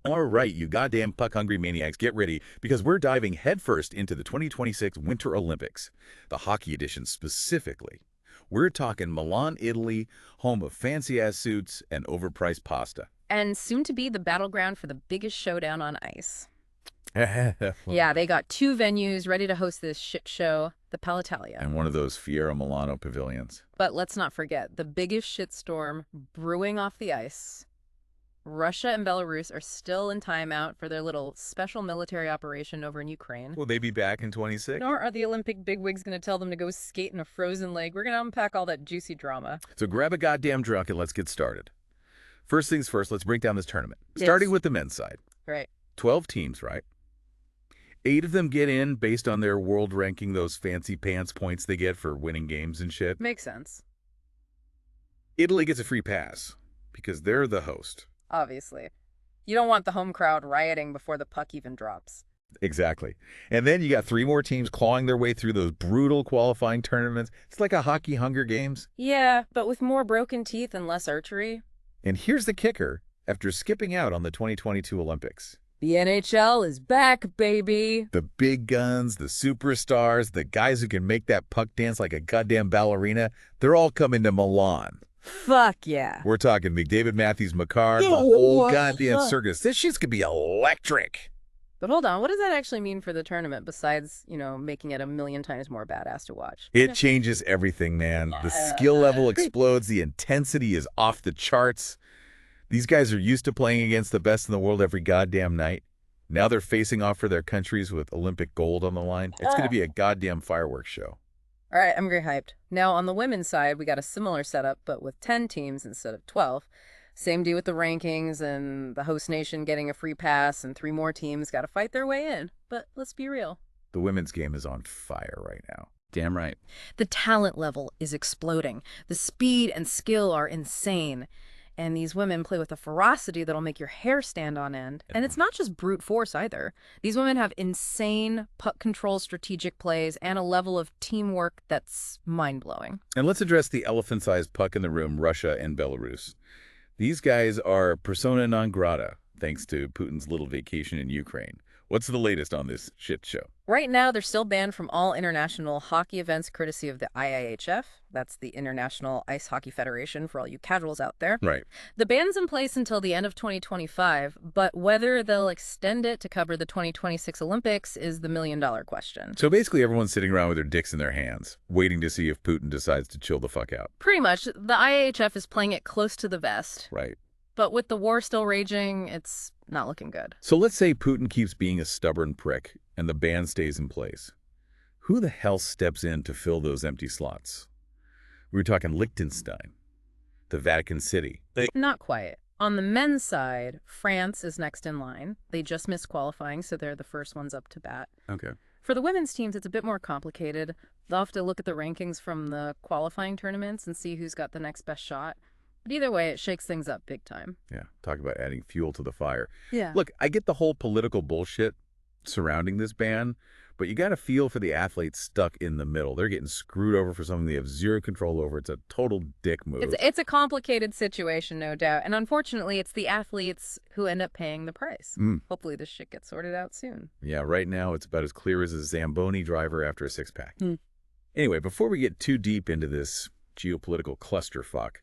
All right, you goddamn puck-hungry maniacs, get ready, because we're diving headfirst into the 2026 Winter Olympics, the hockey edition specifically. We're talking Milan, Italy, home of fancy-ass suits and overpriced pasta. And soon to be the battleground for the biggest showdown on ice. And Yeah, they got two venues ready to host this shit show, the Palitalia. one of those Fiera Milano pavilions. But let's not forget, the biggest shitstorm brewing off the ice. Russia and Belarus are still in timeout for their little special military operation over in Ukraine. Will they be back in 26? Nor are the Olympic bigwigs going to tell them to go skate in a frozen lake. We're going to unpack all that juicy drama. So grab a goddamn drunk and let's get started. First things first, let's break down this tournament. Yes. Starting with the men's side. Right. 12 teams, right? 8 of them get in based on their world ranking, those fancy pants points they get for winning games and shit. Makes sense. Italy gets a free pass because they're the host. Obviously. You don't want the home crowd rioting before the puck even drops. Exactly. And then you got 3 more teams clawing their way through those brutal qualifying tournaments. It's like a hockey Hunger Games. Yeah, but with more broken teeth and less archery. And here's the kicker, after skipping out on the 2022 Olympics. The NHL is back, baby. The big guns, the superstars, the guys who can make that puck dance like a goddamn ballerina, they're all coming to Milan. Fuck yeah. We're talking McDavid, Matthews, McCarr, the whole goddamn circus. This shit's gonna be electric. But hold on, what does that actually mean for the tournament besides, making it a million times more badass to watch? It changes everything, man. The skill level explodes. The intensity is off the charts. These guys are used to playing against the best in the world every goddamn night. Now they're facing off for their countries with Olympic gold on the line. It's going to be a goddamn fireworks show. All right, I'm very hyped. Now, on the women's side, we got a similar setup, but with 10 teams instead of 12. Same deal with the rankings and the host nation getting a free pass, and 3 more teams got to fight their way in. But let's be real. The women's game is on fire right now. Damn right. The talent level is exploding. The speed and skill are insane. And these women play with a ferocity that'll make your hair stand on end. And it's not just brute force either. These women have insane puck control strategic plays and a level of teamwork that's mind-blowing. And let's address the elephant-sized puck in the room, Russia and Belarus. These guys are persona non grata, thanks to Putin's little vacation in Ukraine. What's the latest on this shit show? Right now, they're still banned from all international hockey events courtesy of the IIHF. That's the International Ice Hockey Federation for all you casuals out there. Right. The ban's in place until the end of 2025, but whether they'll extend it to cover the 2026 Olympics is the million-dollar question. So basically everyone's sitting around with their dicks in their hands, waiting to see if Putin decides to chill the fuck out. Pretty much. The IIHF is playing it close to the vest. Right. But with the war still raging, it's not looking good. So let's say Putin keeps being a stubborn prick and the ban stays in place. Who the hell steps in to fill those empty slots? We were talking Liechtenstein, the Vatican City. Not quite. On the men's side, France is next in line. They just missed qualifying, so they're the first ones up to bat. Okay. For the women's teams, it's a bit more complicated. They'll have to look at the rankings from the qualifying tournaments and see who's got the next best shot. But either way, it shakes things up big time. Yeah, talk about adding fuel to the fire. Yeah. Look, I get the whole political bullshit surrounding this ban, but you got to feel for the athletes stuck in the middle. They're getting screwed over for something they have zero control over. It's a total dick move. It's a complicated situation, no doubt. And unfortunately, it's the athletes who end up paying the price. Hopefully this shit gets sorted out soon. Yeah, right now it's about as clear as a Zamboni driver after a six-pack. Anyway, before we get too deep into this geopolitical clusterfuck,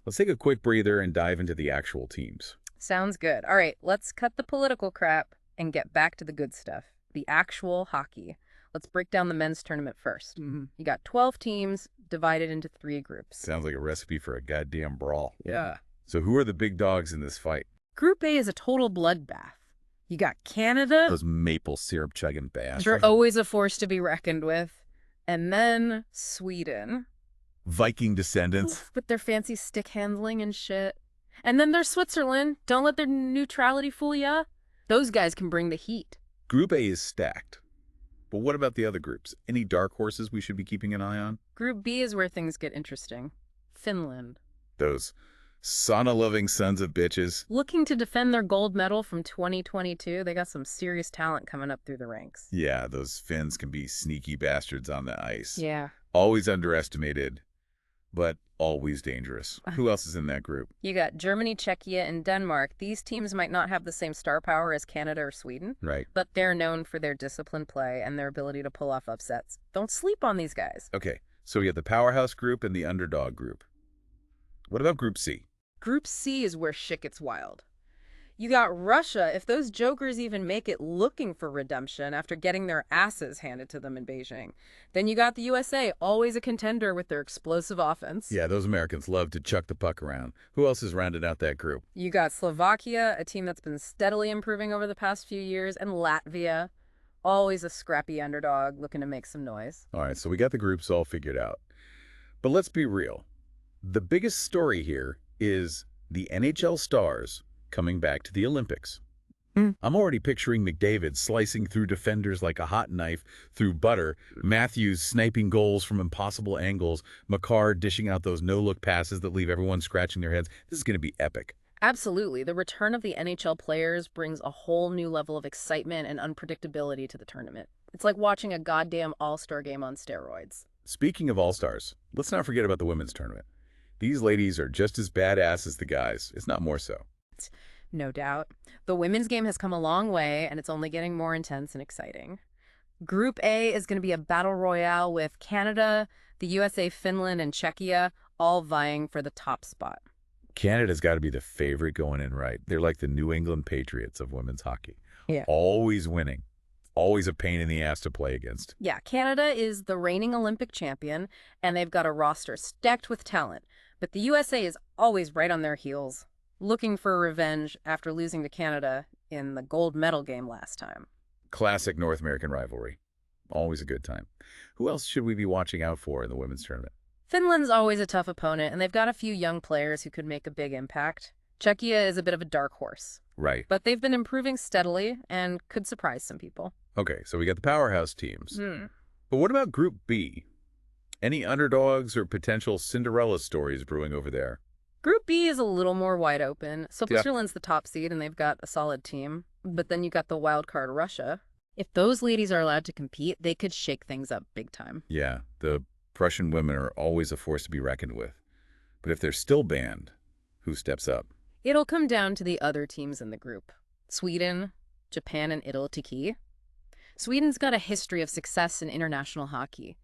let's take a quick breather and dive into the actual teams. Sounds good. All right, let's cut the political crap and get back to the good stuff. The actual hockey. Let's break down the men's tournament first. You got 12 teams divided into 3 groups. Sounds like a recipe for a goddamn brawl. Yeah. So who are the big dogs in this fight? Group A is a total bloodbath. You got Canada. Those maple syrup chugging bastards. They're always a force to be reckoned with. And then Sweden. Viking descendants. With their fancy stick handling and shit. And then there's Switzerland. Don't let their neutrality fool ya. Those guys can bring the heat. Group A is stacked. But what about the other groups? Any dark horses we should be keeping an eye on? Group B is where things get interesting. Finland. Those sauna-loving sons of bitches. Looking to defend their gold medal from 2022, they got some serious talent coming up through the ranks. Yeah, those Finns can be sneaky bastards on the ice. Yeah. Always underestimated, but always dangerous. Who else is in that group? You got Germany, Czechia, and Denmark. These teams might not have the same star power as Canada or Sweden, Right. but they're known for their disciplined play and their ability to pull off upsets. Don't sleep on these guys. Okay, so we have the powerhouse group and the underdog group. What about Group C? Group C is where shit gets wild. You got Russia, if those jokers even make it, looking for redemption after getting their asses handed to them in Beijing. Then you got the USA, always a contender with their explosive offense. Yeah, those Americans love to chuck the puck around. Who else has rounded out that group? You got Slovakia, a team that's been steadily improving over the past few years, and Latvia, always a scrappy underdog looking to make some noise. All right, so we got the groups all figured out. But let's be real. The biggest story here is the NHL stars coming back to the Olympics. I'm already picturing McDavid slicing through defenders like a hot knife through butter, Matthews sniping goals from impossible angles, Makar dishing out those no-look passes that leave everyone scratching their heads. This is going to be epic. Absolutely. The return of the NHL players brings a whole new level of excitement and unpredictability to the tournament. It's like watching a goddamn all-star game on steroids. Speaking of all-stars, let's not forget about the women's tournament. These ladies are just as badass as the guys, if not more so. No doubt. The women's game has come a long way, and it's only getting more intense and exciting. Group A is going to be a battle royale with Canada, the USA, Finland, and Czechia all vying for the top spot. Canada's got to be the favorite going in, right? They're like the New England Patriots of women's hockey. Yeah. Always winning. Always a pain in the ass to play against. Yeah, Canada is the reigning Olympic champion, and they've got a roster stacked with talent. But the USA is always right on their heels, looking for revenge after losing to Canada in the gold medal game last time. Classic North American rivalry. Always a good time. Who else should we be watching out for in the women's tournament? Finland's always a tough opponent, and they've got a few young players who could make a big impact. Czechia is a bit of a dark horse. Right. But they've been improving steadily and could surprise some people. Okay, so we got the powerhouse teams. But what about Group B? Any underdogs or potential Cinderella stories brewing over there? Group B is a little more wide open. Switzerland's the top seed, and they've got a solid team. But then you got the wild card Russia. If those ladies are allowed to compete, they could shake things up big time. Yeah, the Prussian women are always a force to be reckoned with. But if they're still banned, who steps up? It'll come down to the other teams in the group. Sweden, Japan, and Italy to key. Sweden's got a history of success in international hockey.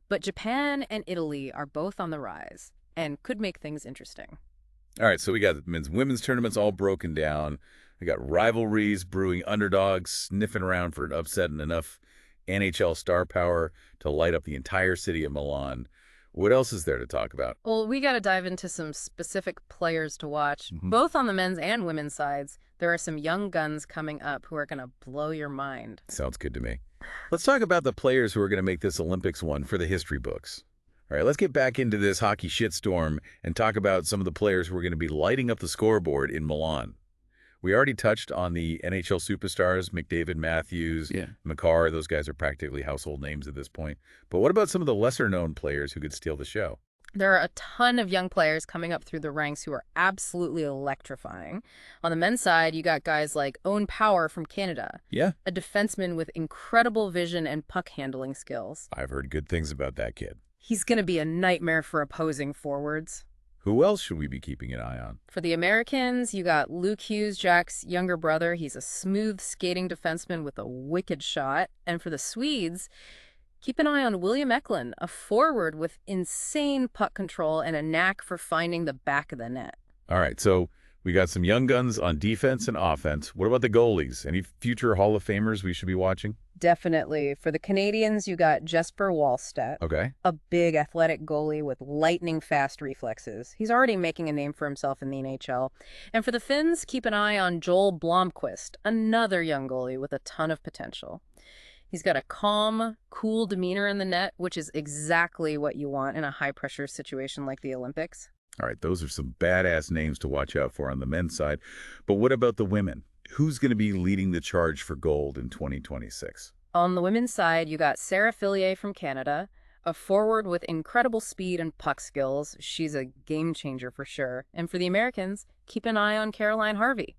But Japan and Italy are both on the rise and could make things interesting. All right, so we got the men's and women's tournaments all broken down. We got rivalries brewing, underdogs sniffing around for an upset, and enough NHL star power to light up the entire city of Milan. What else is there to talk about? Well, we got to dive into some specific players to watch, both on the men's and women's sides. There are some young guns coming up who are going to blow your mind. Sounds good to me. Let's talk about the players who are going to make this Olympics one for the history books. All right, let's get back into this hockey shitstorm and talk about some of the players who are going to be lighting up the scoreboard in Milan. We already touched on the NHL superstars, McDavid, Matthews, Makar. Those guys are practically household names at this point. But what about some of the lesser-known players who could steal the show? There are a ton of young players coming up through the ranks who are absolutely electrifying. On the men's side, you got guys like Owen Power from Canada. Yeah. A defenseman with incredible vision and puck handling skills. I've heard good things about that kid. He's going to be a nightmare for opposing forwards. Who else should we be keeping an eye on? For the Americans, you got Luke Hughes, Jack's younger brother. He's a smooth skating defenseman with a wicked shot. And for the Swedes, keep an eye on William Eklund, a forward with insane puck control and a knack for finding the back of the net. All right, so we got some young guns on defense and offense. What about the goalies? Any future Hall of Famers we should be watching? Definitely. For the Canadians, you got Jesper Wallstedt. Okay. A big athletic goalie with lightning-fast reflexes. He's already making a name for himself in the NHL. And for the Finns, keep an eye on Joel Blomqvist, another young goalie with a ton of potential. He's got a calm, cool demeanor in the net, which is exactly what you want in a high-pressure situation like the Olympics. All right, those are some badass names to watch out for on the men's side. But what about the women? Who's going to be leading the charge for gold in 2026? On the women's side, you got Sarah Fillier from Canada, a forward with incredible speed and puck skills. She's a game changer for sure. And for the Americans, keep an eye on Caroline Harvey,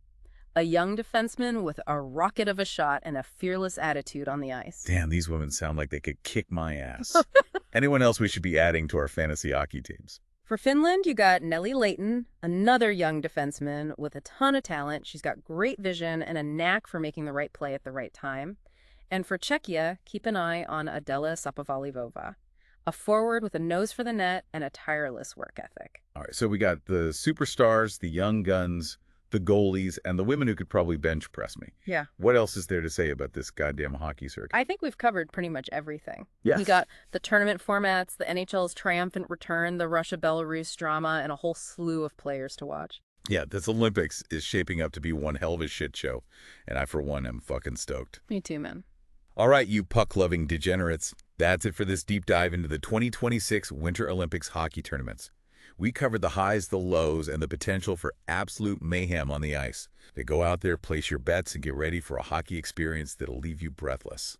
a young defenseman with a rocket of a shot and a fearless attitude on the ice. Damn, these women sound like they could kick my ass. Anyone else we should be adding to our fantasy hockey teams? For Finland, you got Nelly Layton, another young defenseman with a ton of talent. She's got great vision and a knack for making the right play at the right time. And for Czechia, keep an eye on Adela Sapovalivova, a forward with a nose for the net and a tireless work ethic. All right, so we got the superstars, the young guns, the goalies, and the women who could probably bench press me. Yeah. What else is there to say about this goddamn hockey circuit? I think we've covered pretty much everything. Yes. We got the tournament formats, the NHL's triumphant return, the Russia-Belarus drama, and a whole slew of players to watch. Yeah, this Olympics is shaping up to be one hell of a shit show, and I, for one, am fucking stoked. Me too, man. All right, you puck-loving degenerates. That's it for this deep dive into the 2026 Winter Olympics hockey tournaments. We covered the highs, the lows, and the potential for absolute mayhem on the ice. To go out there, place your bets, and get ready for a hockey experience that'll leave you breathless.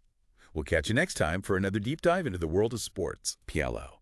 We'll catch you next time for another deep dive into the world of sports. PLO.